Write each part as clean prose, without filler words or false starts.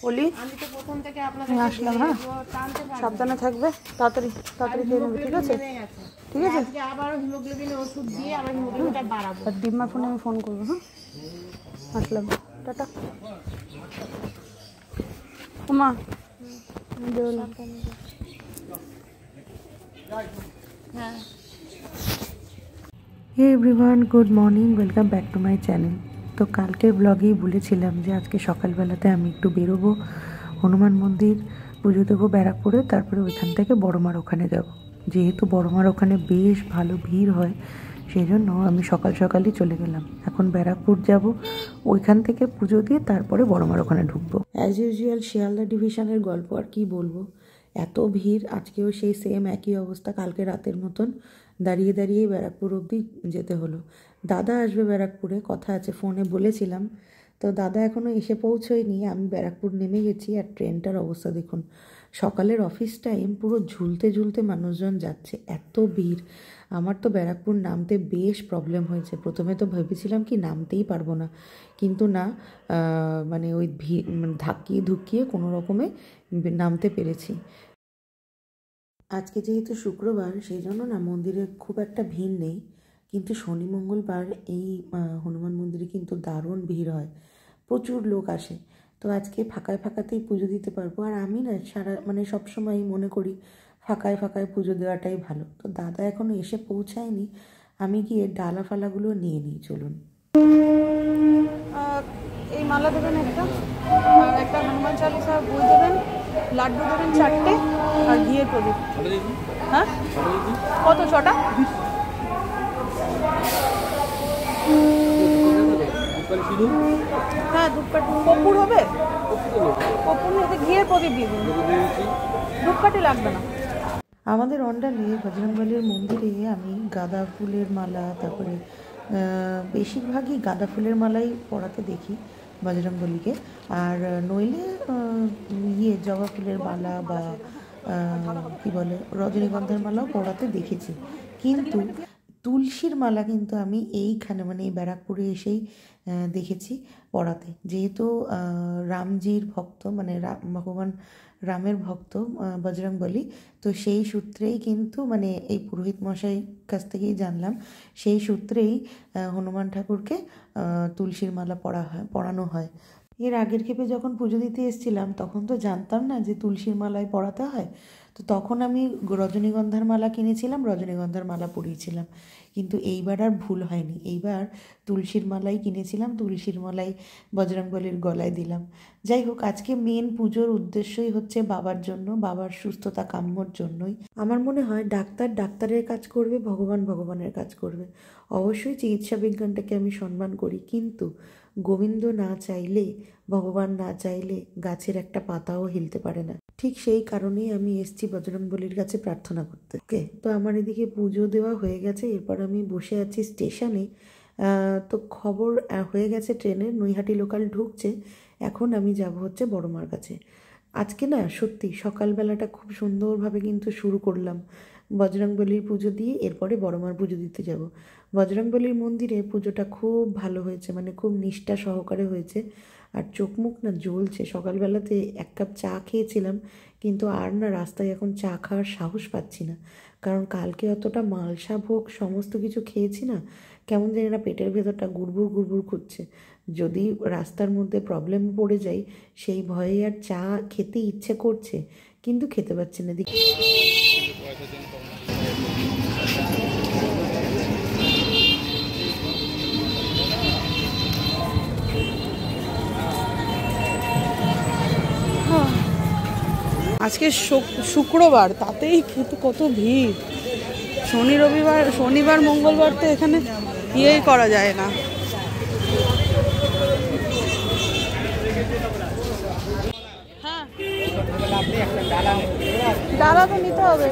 বলি আমি তো প্রথম থেকে আপনাদের আসলাম। হ্যাঁ, সাবধানে থাকবে, তাড়াতাড়ি তাড়াতাড়ি খেয়ে নেবে, ঠিক আছে? ঠিক আছে, আজকে আবার হিমোগ্লোবিনের ওষুধ দিয়ে আবার হিমোগ্লোবিনটা বাড়াবো। আর ডিম্মার ফোনে আমি ফোন করবো। হ্যাঁ, আসলাম, টাটা। মা হ্যাঁ। Hey everyone, good morning, welcome back to my channel. তো কালকের ব্লগেই বলেছিলাম যে আজকে সকালবেলাতে আমি একটু বেরোবো, হনুমান মন্দির পুজো দেবো ব্যারাকপুরে, তারপরে ওইখান থেকে বড়মার ওখানে যাব। যেহেতু বড়মার ওখানে বেশ ভালো ভিড় হয়, সেই জন্য আমি সকাল সকালই চলে গেলাম। এখন ব্যারাকপুর যাব, ওইখান থেকে পুজো দিয়ে তারপরে বড়মার ওখানে ঢুকবো। অ্যাজ ইউজুয়াল শিয়ালদা ডিভিশনের গল্প, আর কি বলবো, এত ভিড়। আজকেও সেই সেম একই অবস্থা, কালকে রাতের মতন দাঁড়িয়ে দাঁড়িয়েই ব্যারাকপুর অবধি যেতে হলো। দাদা আসবে ব্যারাকপুরে, কথা আছে, ফোনে বলেছিলাম। তো দাদা এখনও এসে পৌঁছয়নি, আমি ব্যারাকপুর নেমে গেছি। আর ট্রেনটার অবস্থা দেখুন, সকালের অফিস টাইম, পুরো ঝুলতে ঝুলতে মানুষজন যাচ্ছে, এত ভিড়। আমার তো ব্যারাকপুর নামতে বেশ প্রবলেম হয়েছে। প্রথমে তো ভেবেছিলাম কি নামতেই পারবো না, কিন্তু না, মানে ওই ভিড় ধাক্কিয়ে ধুক্কিয়ে কোনো রকমে নামতে পেরেছি। আজকে যেহেতু শুক্রবার, সেই জন্য না মন্দিরে খুব একটা ভিড় নেই, কিন্তু শনি মঙ্গলবার এই হনুমান মন্দিরে কিন্তু দারুণ ভিড় হয়, প্রচুর লোক আসে। তো আজকে ফাঁকায় ফাঁকাতেই পুজো দিতে পারবো। আর আমি না মানে সবসময় মনে করি ফাঁকায় ফাঁকায় পুজো দেওয়াটাই ভালো। তো দাদা এখনও এসে পৌঁছায়নি, আমি গিয়ে ডালা ফালাগুলো নিয়ে নিই, চলুন। এই মালা দেবেন একটা, আর একটা হনুমান চালিসা বই দেবেন, লাড্ডু দেবেন 4টে, আর ঘিয়ের প্রদীপ। হ্যাঁ, কত? 6টা? হ্যাঁ, ধূপকাঠি। কর্পূর হবে? কর্পূর নিয়ে ঘিয়ের প্রদীপ দিয়ে দিন, ধূপকাঠি লাগবে না। আমাদের অন্ডালে বজরংবলীর মন্দিরে আমি গাঁদা ফুলের মালা, তারপরে বেশিরভাগই গাঁদা ফুলের মালাই পরাতে দেখি বজরংবলীকে, আর নইলে জবা ফুলের মালা বা কি বলে রজনীগন্ধার মালাও পরাতে দেখেছি। কিন্তু তুলসীর মালা কিন্তু আমি এইখানে মানে এই ব্যারাকপুরে এসেই দেখেছি পরাতে। যেহেতু রামজির ভক্ত, মানে ভগবান রামের ভক্ত বজরংবলী, তো সেই সূত্রেই কিন্তু মানে এই পুরোহিত মশাই কাছ থেকেই জানলাম, সেই সূত্রেই হনুমান ঠাকুরকে তুলসীর মালা পরানো হয়। এর আগের ক্ষেপে যখন পুজো দিতে এসেছিলাম, তখন তো জানতাম না যে তুলসীর মালায় পরাতে হয়। তো তখন আমি রজনীগন্ধার মালা কিনেছিলাম, রজনীগন্ধার মালা পরিয়েছিলাম। কিন্তু এইবার আর ভুল হয়নি, এইবার তুলসীর মালাই কিনেছিলাম, তুলসীর মালাই বজরংবলীর গলায় দিলাম। যাই হোক, আজকে মেন পুজোর উদ্দেশ্যই হচ্ছে বাবার জন্য, বাবার সুস্থতা কাম্যর জন্যই। আমার মনে হয় ডাক্তার ডাক্তারের কাজ করবে, ভগবান ভগবানের কাজ করবে। অবশ্যই চিকিৎসা বিজ্ঞানটাকে আমি সম্মান করি, কিন্তু গোবিন্দ না চাইলে, ভগবান না চাইলে গাছের একটা পাতাও হিলতে পারে না। ঠিক সেই কারণেই আমি এসেছি বজরংবলীর কাছে প্রার্থনা করতে। ওকে, তো আমার এদিকে পুজো দেওয়া হয়ে গেছে, এরপর আমি বসে আছি স্টেশনে। তো খবর হয়ে গেছে ট্রেনের, নৈহাটি লোকাল ঢুকছে। এখন আমি যাব হচ্ছে বড়মার কাছে। আজকে না সত্যি সকালবেলাটা খুব সুন্দরভাবে কিন্তু শুরু করলাম বজরংবলীর পুজো দিয়ে, এরপরে বড়মার পুজো দিতে যাব। বজরংবলীর মন্দিরে পুজোটা খুব ভালো হয়েছে, মানে খুব নিষ্ঠা সহকারে হয়েছে। আর চোখ মুখ না জ্বলছে। সকালবেলাতে 1 কাপ চা খেয়েছিলাম, কিন্তু আর না রাস্তায় এখন চা খাওয়ার সাহস পাচ্ছি না, কারণ কালকে অতটা মালসা ভোগ সমস্ত কিছু খেয়েছি না, কেমন জানি না পেটের ভেতরটা গুড়গুড় গুড়গুড় করছে। যদি রাস্তার মধ্যে প্রবলেম পড়ে যাই, সেই ভয়ে আর চা খেতে ইচ্ছে করছে, কিন্তু খেতে পাচ্ছি না। দেখি আজকে শুক্রবার, তাতেই কিন্তু কত ভিড়। শনিবার মঙ্গলবার তো এখানে ইয়েই করা যায় না। হ্যাঁ, ডালা তো নিতে হবে,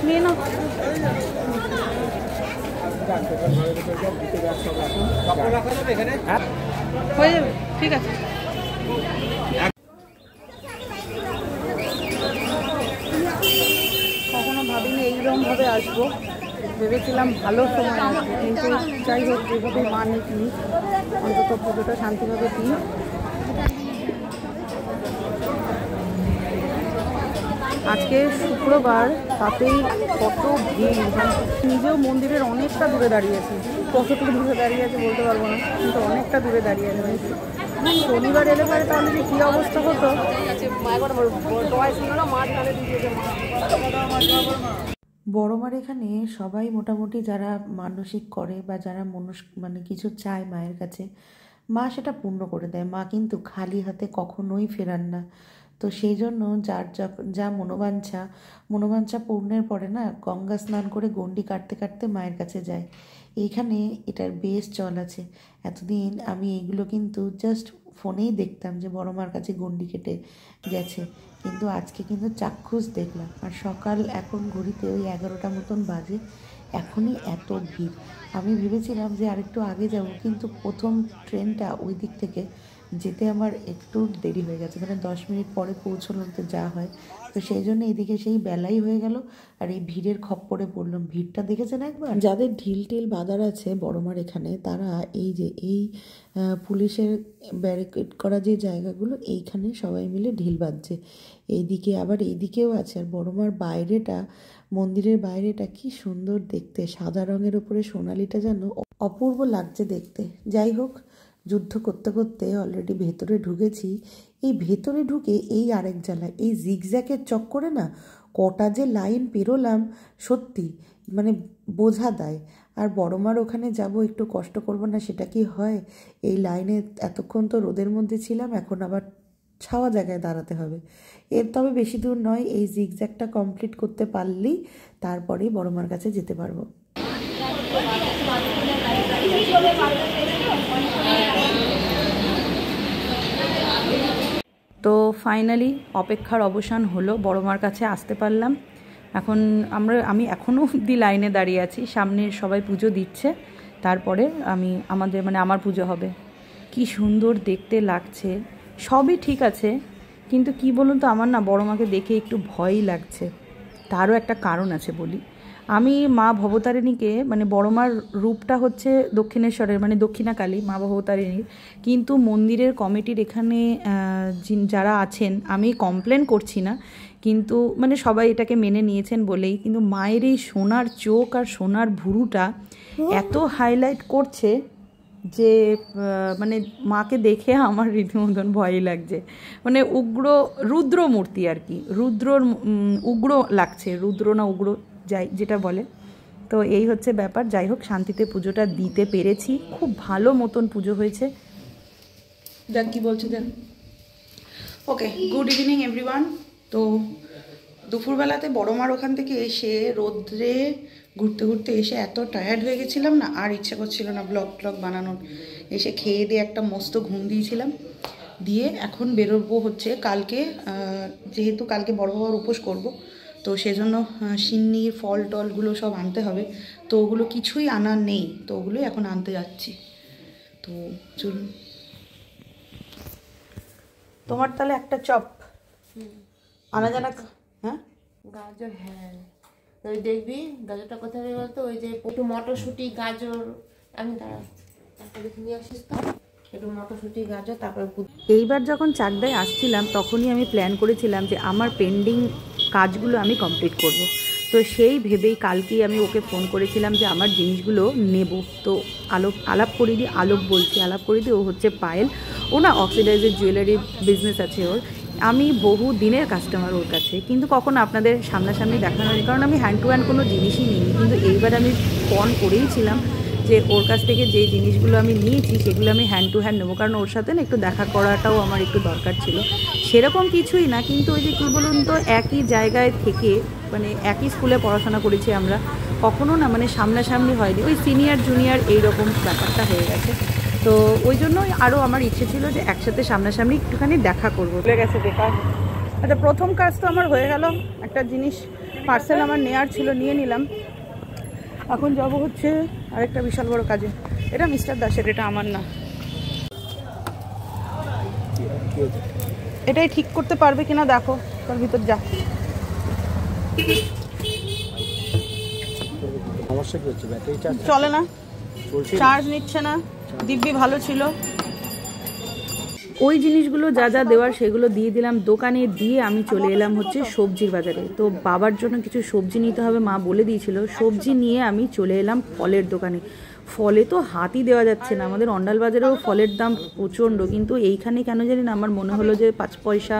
নিয়ে নাও। হয়ে যাবে, ঠিক আছে। কখনো ভাবিনি এইরকমভাবে আসবো, ভেবেছিলাম ভালো সময় আসবো, কিন্তু যাই হোক যেভাবে মা নিই, অন্তত পুজোটা শান্তিভাবে দিই। আজকে শুক্রবার, তাতেই কত ভিড়। নিজেও মন্দিরের অনেকটা দূরে দাঁড়িয়েছি, কতটুকু দূরে দাঁড়িয়ে আছে বলতে পারবো না, কিন্তু অনেকটা দূরে দাঁড়িয়ে আছে। শনিবার এলে পরে তাহলে যে কী অবস্থা হতো। বড়মার এখানে সবাই মোটামুটি যারা মানসিক করে বা যারা মানে কিছু চায় মায়ের কাছে, মা সেটা পূর্ণ করে দেয়। মা কিন্তু খালি হাতে কখনোই ফেরান না। তো সেই জন্য যার যা মনোবাঞ্ছা পূর্ণের পরে না গঙ্গা স্নান করে গণ্ডি কাটতে কাটতে মায়ের কাছে যায়। এইখানে এটার বেশ চল আছে। এতদিন আমি এগুলো কিন্তু জাস্ট ফোনেই দেখতাম যে বড় মার কাছে গণ্ডি কেটে গেছে, কিন্তু আজকে কিন্তু চাক্ষুষ দেখলাম। আর সকাল এখন ঘড়িতে ওই 11টা মতন বাজে, এখনই এত ভিড়। আমি ভেবেছিলাম যে আরেকটু আগে যাব, কিন্তু প্রথম ট্রেনটা ওই দিক থেকে যেতে আমার একটু দেরি হয়ে গেছে, মানে 10 মিনিট পরে পৌঁছলো তো যা হয়। তো সেই জন্য এদিকে সেই বেলাই হয়ে গেল, আর এই ভিড়ের খপ্পরে পড়লাম। ভিড়টা দেখেছেন একবার? যাদের ঢিল বাঁধার আছে বড়মার এখানে, তারা এই যে এই পুলিশের ব্যারিকেড করা যে জায়গাগুলো, এইখানে সবাই মিলে ঢিল বাঁধছে। এইদিকে আবার এইদিকেও আছে। আর বড়মার বাইরেটা, মন্দিরের বাইরেটা কি সুন্দর দেখতে, সাদা রঙের উপরে সোনালিটা যেন অপূর্ব লাগছে দেখতে। যাই হোক, যুদ্ধ করতে করতে অলরেডি ভেতরে ঢুকেছি। এই ভেতরে ঢুকে এই আরেক জ্বালা, এই জিগজ্যাগের চক্করে না কটা যে লাইন পেরোলাম, সত্যি মানে বোঝা দেয়। আর বড়মার ওখানে যাব, একটু কষ্ট করব না সেটা কি হয়? এই লাইনে এতক্ষণ তো রোদের মধ্যে ছিলাম, এখন আবার ছাওয়া জায়গায় দাঁড়াতে হবে। এর তবে বেশি দূর নয়, এই জিগজ্যাগটা কমপ্লিট করতে পারলেই তারপরেই বড়মার কাছে যেতে পারবো। তো ফাইনালি অপেক্ষার অবসান হলো, বড়মার কাছে আসতে পারলাম। এখন আমি এখনও অবধি লাইনে দাঁড়িয়ে আছি। সামনে সবাই পুজো দিচ্ছে, তারপরে আমার পুজো হবে। কি সুন্দর দেখতে লাগছে, সবই ঠিক আছে, কিন্তু কি বলুন তো, আমার না বড়মাকে দেখে একটু ভয়ই লাগছে। তারও একটা কারণ আছে বলি। আমি মা ভবতারিণীকে, মানে বড়মার রূপটা হচ্ছে দক্ষিণেশ্বরের, মানে দক্ষিণাকালী মা ভবতারিণীর, কিন্তু মন্দিরের কমিটির এখানে যারা আছেন, আমি কমপ্লেন করছি না, কিন্তু মানে সবাই এটাকে মেনে নিয়েছেন বলেই, কিন্তু মায়ের এই সোনার চোখ আর সোনার ভুরুটা এত হাইলাইট করছে যে মানে মাকে দেখে আমার রীতিমতন ভয়ই লাগছে। মানে রুদ্র মূর্তি আর কি, উগ্র লাগছে, রুদ্র না উগ্র যেটা বলে। তো এই হচ্ছে ব্যাপার। যাই হোক, শান্তিতে পুজোটা দিতে পেরেছি, খুব ভালো মতন পুজো হয়েছে। যাক, কি বলছে দেন। ওকে, গুড ইভিনিং এভরিওয়ান। তো দুপুরবেলাতে বড়মার ওখান থেকে এসে রোদ্রে ঘুরতে ঘুরতে এসে এত টায়ার্ড হয়ে গেছিলাম না, আর ইচ্ছা করছিল না ব্লগ বানানোর। এসে খেয়ে দিয়ে একটা মস্ত ঘুম দিয়েছিলাম, দিয়ে এখন বেরোবো হচ্ছে কালকে, যেহেতু কালকে বড় বাবার উপোস করব, তো সেজন্য সিন্নি ফল টলগুলো সব আনতে হবে। তো ওগুলো কিছুই আনার নেই, তো ওগুলোই এখন আনতে যাচ্ছি। তো চলুন। তোমার তাহলে একটা চপ আনা জানা। হ্যাঁ, গাজর, হ্যাঁ ওই দেখবি গাজরটা কোথায় বলতো, ওই যে একটু মটরশুঁটি গাজর, আমি দাঁড়া দেখে নিয়ে আসিস তো, একটু মটরশুঁটি গাজর। তারপরে এইবার যখন চাকদায় আসছিলাম তখনই আমি প্ল্যান করেছিলাম যে আমার পেন্ডিং কাজগুলো আমি কমপ্লিট করব। তো সেই ভেবেই কালকেই আমি ওকে ফোন করেছিলাম যে আমার জিনিসগুলো নেব। তো আলাপ করি দি ও হচ্ছে পায়েল, ও না অক্সিডাইজের জুয়েলারি বিজনেস আছে ওর। আমি বহু দিনের কাস্টমার ওর কাছে, কিন্তু কখনো আপনাদের সামনাসামনি দেখানো হয়নি, কারণ আমি হ্যান্ড টু হ্যান্ড কোনো জিনিসই নিইনি। কিন্তু এইবার আমি ফোন করেইছিলাম যে ওর কাছ থেকে যে জিনিসগুলো আমি নিয়েছি সেগুলো আমি হ্যান্ড টু হ্যান্ড নেবো, কারণ ওর সাথে না একটু দেখা করাটাও আমার একটু দরকার ছিল। সেরকম কিছুই না, কিন্তু ওই যে কী বলুন তো, একই জায়গায় থেকে, মানে একই স্কুলে পড়াশোনা করেছি আমরা, কখনো না মানে সামনাসামনি হয়নি, ওই সিনিয়র জুনিয়র এইরকম ব্যাপারটা হয়ে গেছে। তো ওই জন্যই আরও আমার ইচ্ছে ছিল যে একসাথে সামনাসামনি একটুখানি দেখা করবো। ভুলে গেছে বেকার। আচ্ছা, প্রথম কাজ তো আমার হয়ে গেল, একটা জিনিস পার্সেল আমার নেওয়ার ছিল, নিয়ে নিলাম। এখন যাব হচ্ছে আরেকটা বিশাল বড় কাজে। এটা মিস্টার দাসের, এটা আমার না। এটাই ঠিক করতে পারবে কিনা দেখো, তোর ভিতর যা। সমস্যা কি হচ্ছে? ব্যাটারি চার্জ চলে না, চার্জ নিচ্ছে না। দিব্যি ভালো ছিল, ওই জিনিসগুলো যা যা দেওয়ার সেগুলো দিয়ে দিলাম দোকানে, দিয়ে আমি চলে এলাম হচ্ছে সবজির বাজারে। তো বাবার জন্য কিছু সবজি নিতে হবে, মা বলে দিয়েছিল। সবজি নিয়ে আমি চলে এলাম ফলের দোকানে। ফলে তো হাতই দেওয়া যাচ্ছে না, আমাদের অন্ডাল বাজারেও ফলের দাম প্রচণ্ড, কিন্তু এইখানে কেন জানি না আমার মনে হলো যে 5 পয়সা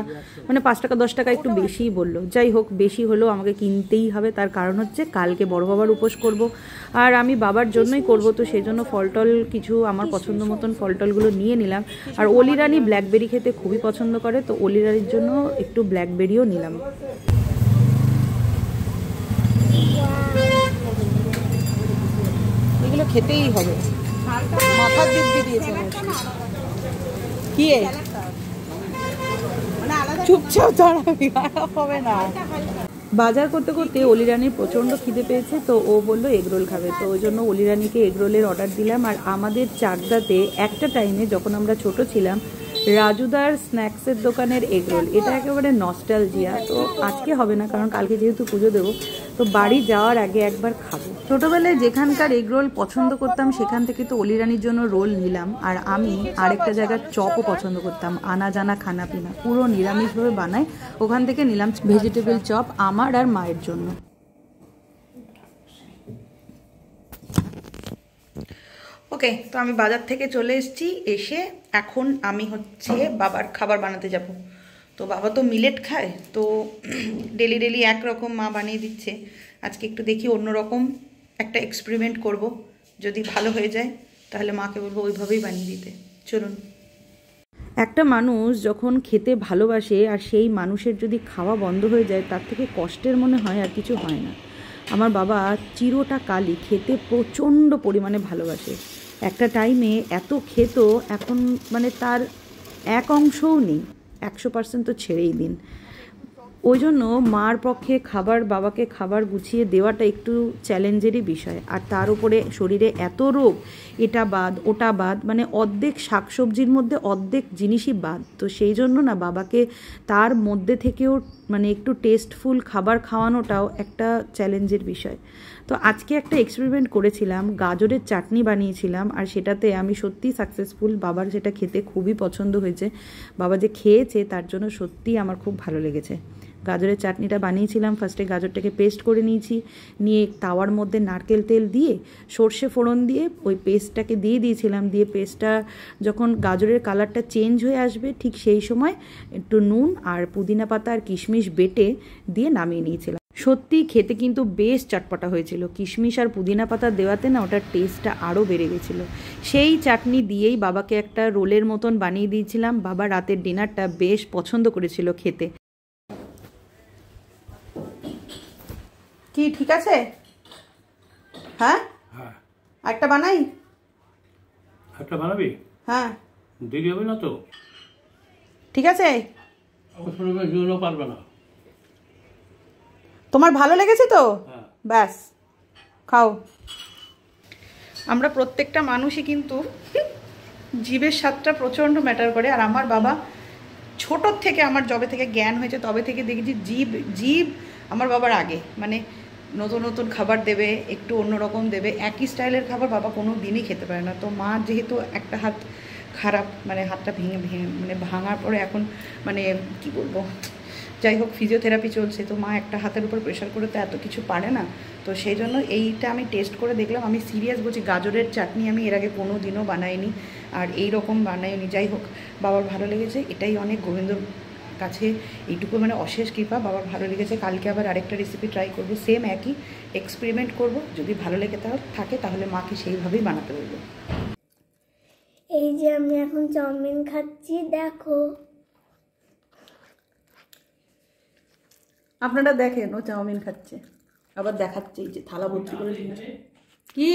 মানে 5 টাকা 10 টাকা একটু বেশিই বললো। যাই হোক, বেশি হলেও আমাকে কিনতেই হবে, তার কারণ হচ্ছে কালকে বড় বাবার উপোস করব, আর আমি বাবার জন্যই করব। তো সেই জন্য ফলটল কিছু আমার পছন্দ মতন ফলটলগুলো নিয়ে নিলাম। আর অলিরানি ব্ল্যাকবেরি খেতে খুবই পছন্দ করে, তো অলিরানির জন্য একটু ব্ল্যাকবেরিও নিলাম। এগুলো খেতেই হবে, মাথার দিক দিয়ে দিয়েছে কি চুপচাপ দাঁড়াবি, হবে না। বাজার করতে করতে অলিরানির প্রচণ্ড খিদে পেয়েছে, তো ও বললো এগরোল খাবে, তো ওই জন্য অলিরানিকে এগরোলের অর্ডার দিলাম। আর আমাদের চাকদাতে একটা টাইমে যখন আমরা ছোট ছিলাম, রাজুদার স্ন্যাক্সের দোকানের এগরোল, এটা একেবারে নস্টালজিয়া। তো আজকে হবে না, কারণ কালকে যেহেতু পুজো দেবো, তো বাড়ি যাওয়ার আগে একবার খাবো। ছোটোবেলায় যেখানকার এগরোল পছন্দ করতাম সেখান থেকে তো অলিরানির জন্য রোল নিলাম। আর আমি আরেকটা জায়গার চপও পছন্দ করতাম, আনা জানা খানা পিনা, পুরো নিরামিষভাবে বানায়, ওখান থেকে নিলাম ভেজিটেবল চপ আমার আর মায়ের জন্য। ওকে, তো আমি বাজার থেকে চলে এসেছি, এসে এখন আমি হচ্ছে বাবার খাবার বানাতে যাব। তো বাবা তো মিলেট খায়, তো ডেলি ডেলি একরকম মা বানিয়ে দিচ্ছে। আজকে একটু দেখি অন্যরকম একটা এক্সপেরিমেন্ট করব, যদি ভালো হয়ে যায় তাহলে মাকে বলবো ওইভাবেই বানিয়ে দিতে। চলুন। একটা মানুষ যখন খেতে ভালোবাসে আর সেই মানুষের যদি খাওয়া বন্ধ হয়ে যায়, তার থেকে কষ্টের মনে হয় আর কিছু হয় না। আমার বাবা চিরটা কালই খেতে প্রচণ্ড পরিমাণে ভালোবাসে। একটা টাইমে এত খেত, এখন মানে তার এক অংশও নেই, 100% তো ছেড়েই দিন। ওই জন্য মার পক্ষে বাবাকে খাবার গুছিয়ে দেওয়াটা একটু চ্যালেঞ্জেরই বিষয়। আর তার উপরে শরীরে এত রোগ, এটা বাদ ওটা বাদ, মানে অর্ধেক শাকসবজির মধ্যে অর্ধেক জিনিসই বাদ। তো সেই জন্য না বাবাকে তার মধ্যে থেকেও মানে একটু টেস্টফুল খাবার খাওয়ানোটাও একটা চ্যালেঞ্জের বিষয়। তো আজকে একটা এক্সপেরিমেন্ট করেছিলাম, গাজরের চাটনি বানিয়েছিলাম, আর সেটাতে আমি সত্যিই সাকসেসফুল। বাবার সেটা খেতে খুবই পছন্দ হয়েছে, বাবা যে খেয়েছে তার জন্য সত্যিই আমার খুব ভালো লেগেছে। গাজরের চাটনিটা বানিয়েছিলাম, ফার্স্টে গাজরটাকে পেস্ট করে নিয়েছি, নিয়ে তাওয়ার মধ্যে নারকেল তেল দিয়ে সর্ষে ফোড়ন দিয়ে ওই পেস্টটাকে দিয়ে দিয়েছিলাম। দিয়ে পেস্টটা যখন গাজরের কালারটা চেঞ্জ হয়ে আসবে, ঠিক সেই সময় একটু নুন আর পুদিনা পাতা আর কিশমিশ বেটে দিয়ে নামিয়ে নিয়েছিলাম। সত্যি খেতে কিন্তু বেশ চটপটা হয়েছিল, কিশমিশ আর পুদিনা পাতা দেওয়াতে না ওটার টেস্টটা আরও বেড়ে গেছিলো। সেই চাটনি দিয়েই বাবাকে একটা রোলের মতন বানিয়ে দিয়েছিলাম। বাবা রাতের ডিনারটা বেশ পছন্দ করেছিল খেতে। কি ঠিক আছে? হ্যাঁ, একটা বানাই? একটা বানাবি? হ্যাঁ, দেরি হবে না তো? ঠিক আছে, পারবে না। তোমার ভালো লেগেছে তো? ব্যাস, খাও। আমরা প্রত্যেকটা মানুষই কিন্তু জীবের স্বাদটা প্রচণ্ড ম্যাটার করে। আর আমার বাবা ছোটোর থেকে, আমার যবে থেকে জ্ঞান হয়েছে তবে থেকে দেখেছি জীব আমার বাবার আগে, মানে নতুন নতুন খাবার দেবে, একটু অন্যরকম দেবে, একই স্টাইলের খাবার বাবা কোনো দিনই খেতে পারে না। তো মা যেহেতু একটা হাত খারাপ, মানে হাতটা ভেঙে মানে ভাঙার পরে এখন মানে কি বলবো, যাই হোক ফিজিওথেরাপি চলছে, তো মা একটা হাতের উপর প্রেশার করে তো এত কিছু পারে না। তো সেই জন্য এইটা আমি টেস্ট করে দেখলাম, আমি সিরিয়াস বলছি, গাজরের চাটনি আমি এর আগে কোনো দিনও বানাইনি, আর এই রকম বানাইনি। যাই হোক, বাবার ভালো লেগেছে, এটাই অনেক। গোবিন্দর কাছে এইটুকু মানে অশেষ কৃপা, বাবার ভালো লেগেছে। কালকে আবার আরেকটা রেসিপি ট্রাই করব, সেম একই এক্সপেরিমেন্ট করব, যদি ভালো লেগে থাকে তাহলে মাকে সেইভাবেই বানাতে বলবো। এই যে আমি এখন চাউমিন খাচ্ছি, দেখো। আপনারা দেখেন ও চাউমিন খাচ্ছে, আবার দেখাচ্ছে এই যে থালা ভর্তি করে। কি